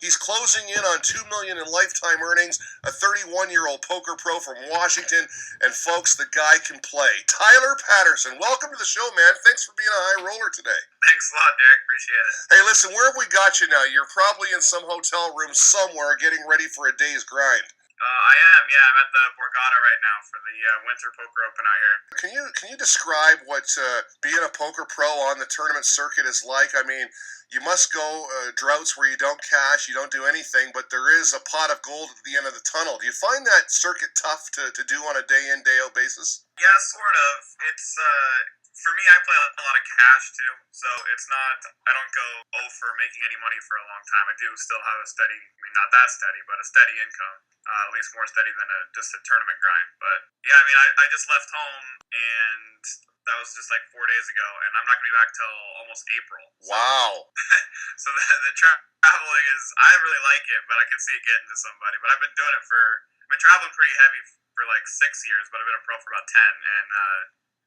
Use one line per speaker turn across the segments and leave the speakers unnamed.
He's closing in on $2 million in lifetime earnings, a 31-year-old poker pro from Washington, and folks, the guy can play. Tyler Patterson, welcome to the show, man. Thanks for being a high roller today.
Thanks a lot, Derek. Appreciate it.
Hey, listen, where have we got you now? You're probably in some hotel room somewhere getting ready for a day's grind.
I am, yeah. I'm at the Borgata right now for the Winter Poker Open out here.
Can you describe what being a poker pro on the tournament circuit is like? I mean, you must go droughts where you don't cash, you don't do anything, but there is a pot of gold at the end of the tunnel. Do you find that circuit tough to do on a day-in, day-out basis?
Yeah, sort of. It's, for me, I play a lot of cash, too, so it's not, I don't go for making any money for a long time. I do still have a steady, I mean, not that steady, but a steady income, at least more steady than just a tournament grind. But, yeah, I mean, I just left home, and that was just like 4 days ago, and I'm not going to be back till almost April.
Wow.
So the traveling is, I really like it, but I can see it getting to somebody. But I've been doing it I've been traveling pretty heavy for like 6 years, but I've been a pro for about 10, and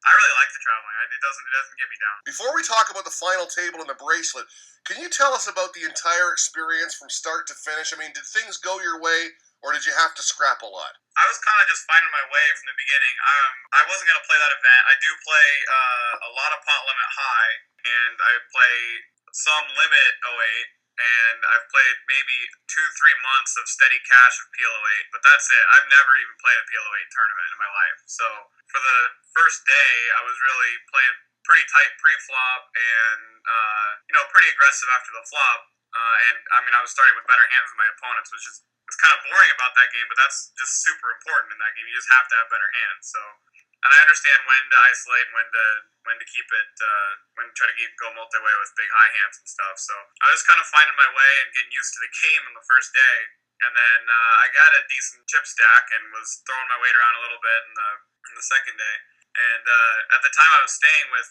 I really like the traveling. It doesn't get me down.
Before we talk about the final table and the bracelet, can you tell us about the entire experience from start to finish? I mean, did things go your way, or did you have to scrap a lot?
I was kind of just finding my way from the beginning. I wasn't going to play that event. I do play a lot of pot limit high, and I play some limit 08, and I've played maybe 2-3 months of steady cash of PL08, but that's it. I've never even played a PL08 tournament in my life. So for the first day, I was really playing pretty tight pre-flop and, pretty aggressive after the flop. And I mean, I was starting with better hands than my opponents, which is it's kind of boring about that game, but that's just super important in that game. You just have to have better hands. So, and I understand when to isolate, when to keep it, when to try to go multi-way with big high hands and stuff. So I was kind of finding my way and getting used to the game in the first day. And then I got a decent chip stack and was throwing my weight around a little bit in the second day. And at the time I was staying with,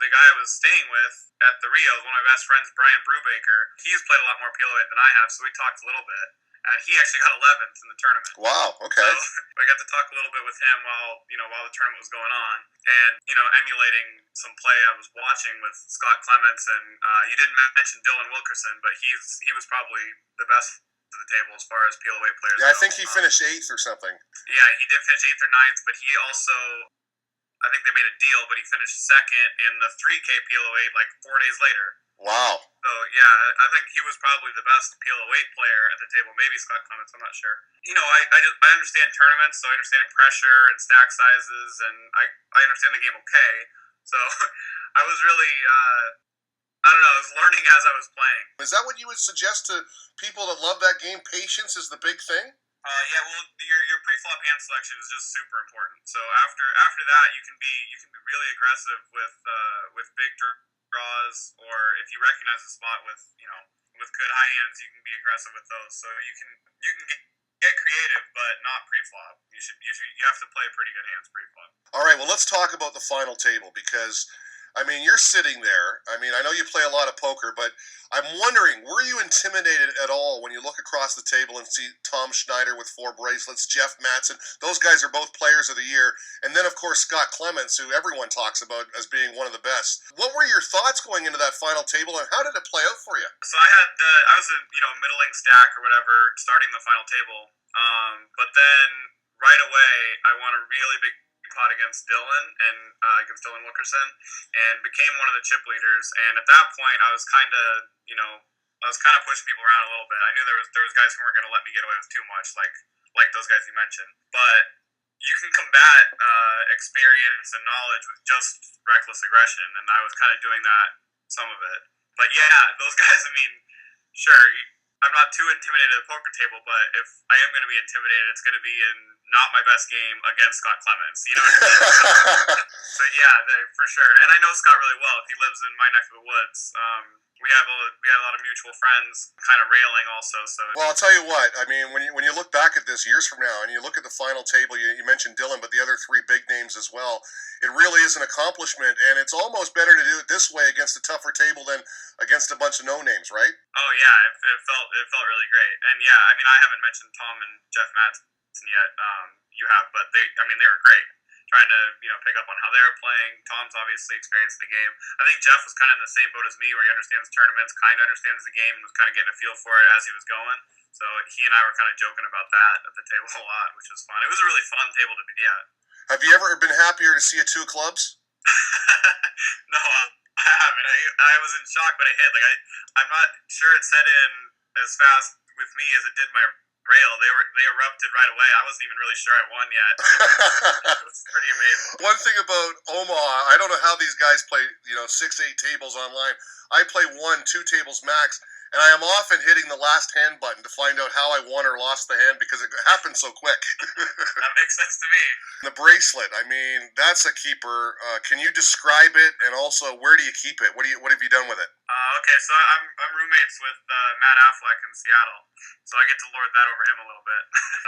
the guy I was staying with at the Rio, one of my best friends, BRUBAKER, he's played a lot more PL08 than I have, so we talked a little bit. And he actually got 11th in the tournament.
Wow, okay.
So I got to talk a little bit with him while the tournament was going on. And, emulating some play I was watching with Scott Clements, and you didn't mention Dylan Wilkerson, but he was probably the best to the table as far as PL08 players go.
Yeah, I think he finished 8th or something.
Yeah, he did finish 8th or 9th, but he also, I think they made a deal, but he finished second in the 3K PL08 like 4 days later.
Wow.
So, yeah, I think he was probably the best PL08 player at the table. Maybe Scott Clements, I'm not sure. I understand tournaments, so I understand pressure and stack sizes, and I understand the game okay. So I was really, I don't know, I was learning as I was playing.
Is that what you would suggest to people that love that game? Patience is the big thing?
Yeah, well, your pre-flop hand selection is just super important. So after that, you can be really aggressive with big draws, or if you recognize a spot with good high hands, you can be aggressive with those. So you can get creative, but not pre-flop. You have to play pretty good hands pre-flop.
All right, well, let's talk about the final table, because I mean, you're sitting there. I mean, I know you play a lot of poker, but I'm wondering, were you intimidated at all when you look across the table and see Tom Schneider with 4 bracelets, Jeff Matson? Those guys are both players of the year. And then, of course, Scott Clements, who everyone talks about as being one of the best. What were your thoughts going into that final table, and how did it play out for you?
So I was a middling stack or whatever starting the final table. But then right away, I won a really big pot against Dylan and against Dylan Wilkerson, and became one of the chip leaders. And at that point, I was kind of pushing people around a little bit. I knew there was guys who weren't going to let me get away with too much, like those guys you mentioned. But you can combat experience and knowledge with just reckless aggression, and I was kind of doing that, some of it. But yeah, those guys. I mean, sure, I'm not too intimidated at the poker table, but if I am going to be intimidated, it's going to be in not my best game against Scott Clements. You know what I mean? So yeah, for sure. And I know Scott really well. He lives in my neck of the woods. We had a lot of mutual friends, kind of railing also. So
well, I'll tell you what. I mean, when you look back at this years from now, and you look at the final table, you mentioned Dylan, but the other 3 big names as well. It really is an accomplishment, and it's almost better to do it this way against a tougher table than against a bunch of no names, right?
Oh yeah, it felt really great. And yeah, I mean, I haven't mentioned Tom and Jeff Matson yet. You have, but they were great. trying to pick up on how they're playing. Tom's obviously experienced the game. I think Jeff was kind of in the same boat as me, where he understands tournaments, kind of understands the game, and was kind of getting a feel for it as he was going. So he and I were kind of joking about that at the table a lot, which was fun. It was a really fun table to be at.
Have you ever been happier to see a 2 of clubs?
No, I haven't. I was in shock, but it hit. I'm not sure it set in as fast with me as it did my rail. They erupted right away. I wasn't even really sure I won yet. It was pretty amazing.
One thing about Omaha, I don't know how these guys play, 6-8 tables online. I play 1-2 tables max, and I am often hitting the last hand button to find out how I won or lost the hand because it happens so quick.
That makes sense to me.
The bracelet, I mean, that's a keeper. Can you describe it, and also where do you keep it? What have you done with it?
Okay, so I'm roommates with Matt Affleck in Seattle, so I get to lord that over him a little bit.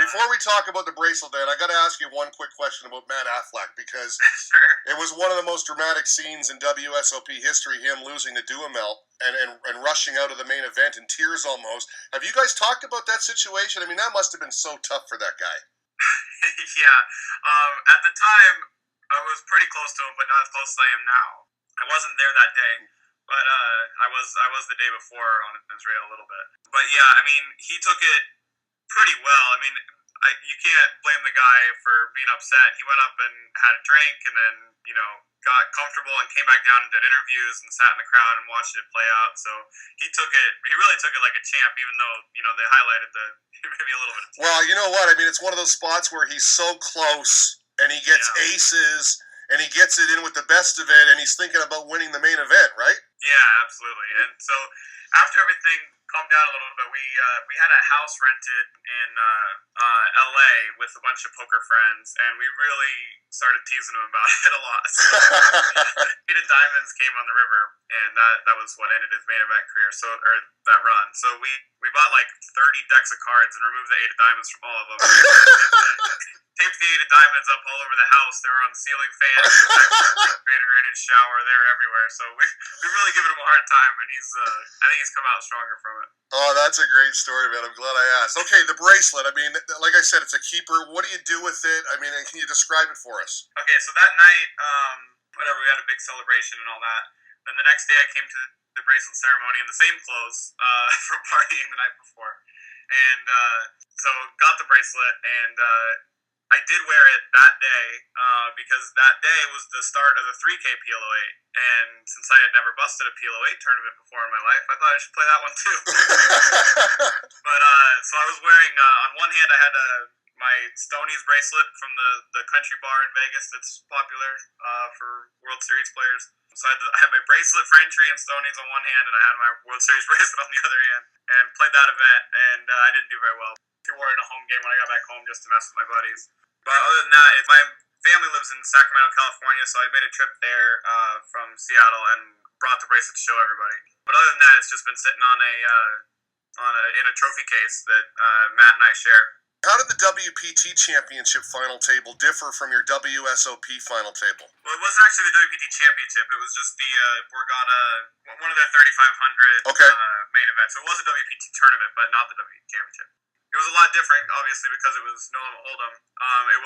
Before we talk about the bracelet, Dan, I got to ask you one quick question about Matt Affleck, because
Sure.
it was one of the most dramatic scenes in WSOP history, him losing to Duhamel and rushing out of the main event in tears almost. Have you guys talked about that situation? I mean, that must have been so tough for that guy.
Yeah. At the time, I was pretty close to him, but not as close as I am now. I wasn't there that day, but I was the day before on Israel a little bit. But yeah, I mean, he took it pretty well. I mean, you can't blame the guy for being upset. He went up and had a drink, and then got comfortable and came back down and did interviews and sat in the crowd and watched it play out. So he really took it like a champ, even though they highlighted the maybe a little bit.
Well, you know what? I mean, it's one of those spots where he's so close and he gets aces and he gets it in with the best of it, and he's thinking about winning the main event, right?
Yeah, absolutely. And so after everything calmed down a little bit, we had a house rented in LA with a bunch of poker friends, and we really started teasing him about it a lot. So, 8 of Diamonds came on the river, and that was what ended his main event career. So, or that run. So we bought like 30 decks of cards and removed the 8 of Diamonds from all of them. Taped the 8 of Diamonds up all over the house. They were on ceiling fans, in his shower. They were everywhere. So we really given him a hard time, and I think he's come out stronger from it.
Oh, that's a great story, man. I'm glad I asked. Okay, the bracelet. I mean, like I said, it's a keeper. What do you do with it? I mean, and can you describe it for us?
Okay, so that night, whatever, we had a big celebration and all that. Then the next day, I came to the bracelet ceremony in the same clothes from partying the night before, and so got the bracelet, and I did wear it that day because that day was the start of the 3K PLO8, and since I had never busted a PLO8 tournament before in my life, I thought I should play that one too. But so I was wearing, on one hand, I had my Stoney's bracelet from the country bar in Vegas that's popular for World Series players. So I had my bracelet for entry and Stoney's on one hand, and I had my World Series bracelet on the other hand, and played that event, and I didn't do very well. I wore it in a home game when I got back home just to mess with my buddies. But other than that, my family lives in Sacramento, California, so I made a trip there from Seattle and brought the bracelet to show everybody. But other than that, it's just been sitting in a trophy case that Matt and I share.
How did the WPT Championship final table differ from your WSOP final table?
Well, it wasn't actually the WPT Championship. It was just the Borgata, one of their 3,500 main events. So it was a WPT tournament, but not the WPT Championship. It was a lot different, obviously, because it was no limit hold'em. It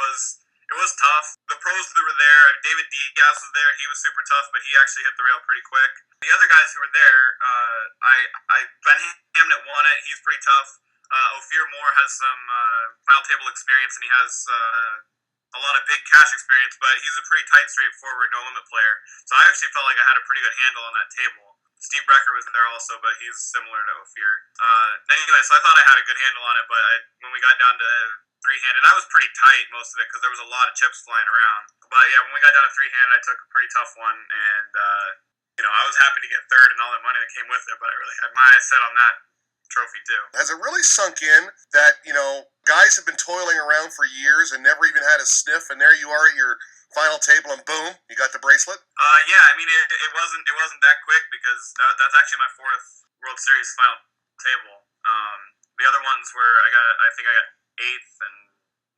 was tough. The pros that were there, David Diaz was there. He was super tough, but he actually hit the rail pretty quick. The other guys who were there, Ben Hamnet won it. He's pretty tough. Ophir Moore has some final table experience, and he has a lot of big cash experience, but he's a pretty tight, straightforward, no-limit player. So I actually felt like I had a pretty good handle on that table. Steve Brecker was there also, but he's similar to Ophir. Anyway, so I thought I had a good handle on it, but when we got down to three-handed, I was pretty tight most of it because there was a lot of chips flying around. But yeah, when we got down to three-handed, I took a pretty tough one, and I was happy to get third and all that money that came with it, but I really had my eyes set on that trophy too.
Has it really sunk in that, guys have been toiling around for years and never even had a sniff, and there you are at your final table and boom, you got the bracelet?
Yeah, I mean it wasn't that quick because that's actually my 4th World Series final table. The other ones were I think I got 8th and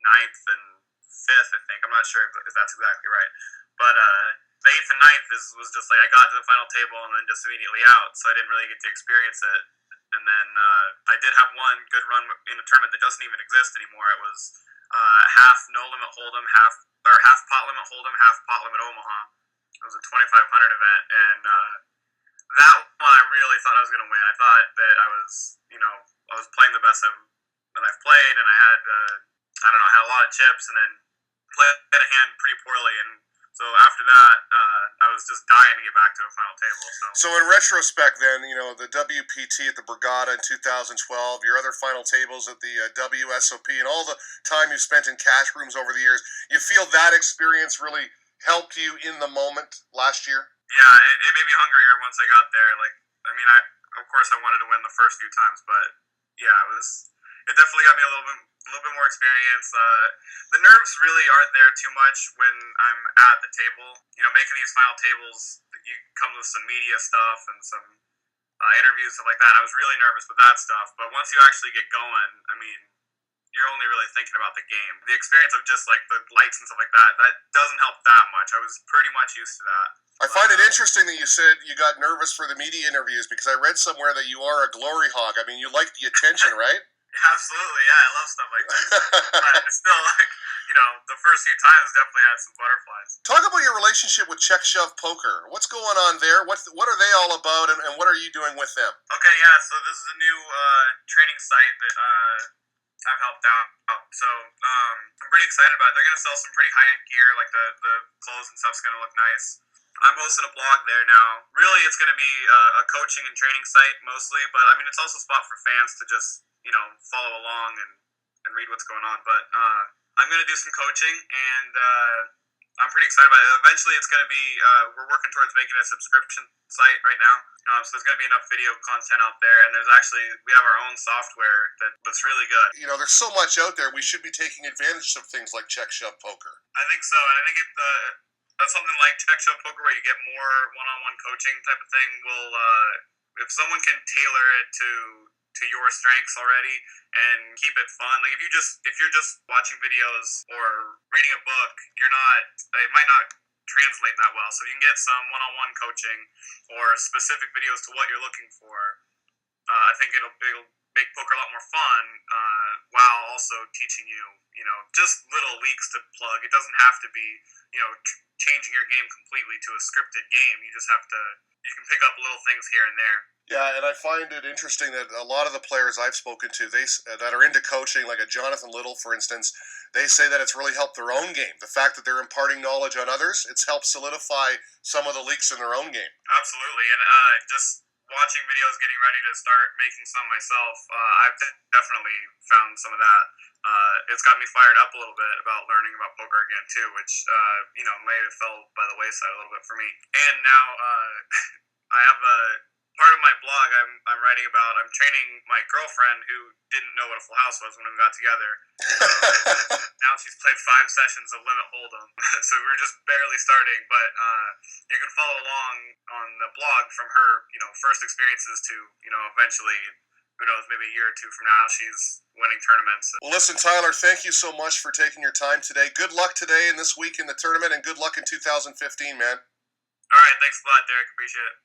9th and 5th, I think. I'm not sure if that's exactly right. But the 8th and 9th was just like I got to the final table and then just immediately out, so I didn't really get to experience it. And then I did have one good run in a tournament that doesn't even exist anymore. It was half no limit hold'em, half or half pot limit Hold'em, half pot limit Omaha. It was a 2,500 event, and that one I really thought I was going to win. I thought that I was playing the best that I've played, and I had I don't know, had a lot of chips, and then played a hand pretty poorly, and so after that, I was just dying to get back to a final table.
So in retrospect, then, the WPT at the Borgata in 2012, your other final tables at the WSOP, and all the time you spent in cash rooms over the years, you feel that experience really helped you in the moment last year?
Yeah, it made me hungrier once I got there. Of course I wanted to win the first few times, but yeah, it definitely got me a little bit more experience. The nerves really aren't there too much when I'm at the table. Making these final tables, you come with some media stuff and some interviews, stuff like that. I was really nervous with that stuff, but once you actually get going, I mean, you're only really thinking about the game. The experience of just like the lights and stuff like that doesn't help that much. I was pretty much used to that.
I find it interesting that you said you got nervous for the media interviews, because I read somewhere that you are a glory hog. I mean, you like the attention, right?
Absolutely, yeah. I love stuff like that. But it's still the first few times definitely had some butterflies.
Talk about your relationship with Check Shove Poker. What's going on there? What are they all about, and what are you doing with them?
Okay, yeah. So this is a new training site that I've helped out. So I'm pretty excited about it. They're going to sell some pretty high-end gear, like the clothes and stuff's going to look nice. I'm hosting a blog there now. Really, it's going to be a coaching and training site mostly, but I mean, it's also a spot for fans to just, follow along and read what's going on. But I'm going to do some coaching, and I'm pretty excited about it. Eventually, it's going to be, we're working towards making a subscription site right now. So there's going to be enough video content out there, and we have our own software that's really good.
There's so much out there. We should be taking advantage of things like Check Shove Poker.
I think so, and I think something like Check Shove Poker, where you get more one-on-one coaching type of thing, will if someone can tailor it to your strengths already and keep it fun. Like if you're just watching videos or reading a book, it might not translate that well. So if you can get some one-on-one coaching or specific videos to what you're looking for, I think it'll make poker a lot more fun, while also teaching you, just little leaks to plug. It doesn't have to be, changing your game completely to a scripted game. You can pick up little things here and there.
Yeah, and I find it interesting that a lot of the players I've spoken to, that are into coaching, like a Jonathan Little, for instance, they say that it's really helped their own game. The fact that they're imparting knowledge on others, it's helped solidify some of the leaks in their own game.
Absolutely, and just watching videos, getting ready to start making some myself, I've definitely found some of that. It's got me fired up a little bit about learning about poker again too, which may have fell by the wayside a little bit for me. And now I have a part of my blog I'm writing about. I'm training my girlfriend, who didn't know what a full house was when we got together. Now she's played 5 sessions of Limit Hold'em, so we're just barely starting. But you can follow along on the blog from her, first experiences to, eventually, who knows, maybe a year or 2 from now, she's winning tournaments.
Well, listen, Tyler, thank you so much for taking your time today. Good luck today and this week in the tournament, and good luck in 2015, man.
All right, thanks a lot, Derek. Appreciate it.